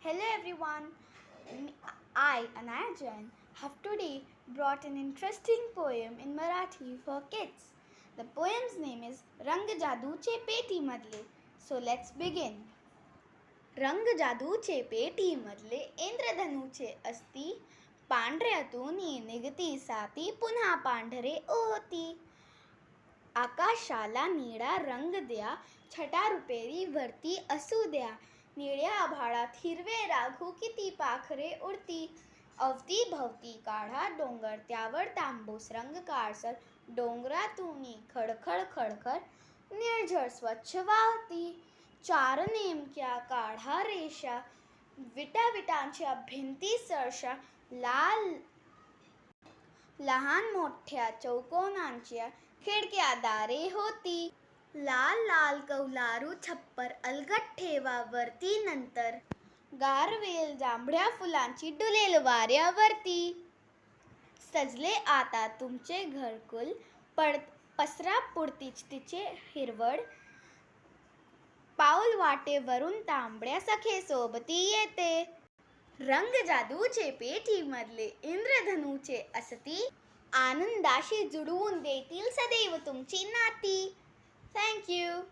Hello everyone. I, Anaya Jain, have today brought an interesting poem in Marathi for kids. The poem's name is Rang Jaduche Peti Madle. So let's begin. रंग जादूचे पेटीमधले इंद्रधनुचे असती, पांढऱ्यातून निघती साती, पुन्हा पांढरे ओती. आकाशाला निळा रंग द्या, छटा रुपेरी वरती असू द्या. निळ्या आभाळात हिरवे राघू, किती पाखरे उडती. अवती भवती काढा डोंगर, त्यावर तांबूस रंग काळसर. डोंगरातून खडखड खडखड निर्झर स्वच्छ वाहती. चार नेमक्या काढा रेषा, विटा विटांच्या भिंती सरशा. लहान मोठ्या चौकोनांच्या खिडक्या दारे होती. लाल लाल कौलारू छप्पर अलगट ठेवा वरती, नंतर गारवेल जांभळ्या फुलांची डुलेल वाऱ्यावरती. सजले आता तुमचे घरकुल, पसरा पुरतीच तिचे हिरवळ. पाऊल वाटेवरून तांबड्या सखे सोबती येते. रंग जादूचे पेटीमधले इंद्रधनुचे असती, आनंदाशी जुडवून देतील सदैव तुमची नाती. Thank you.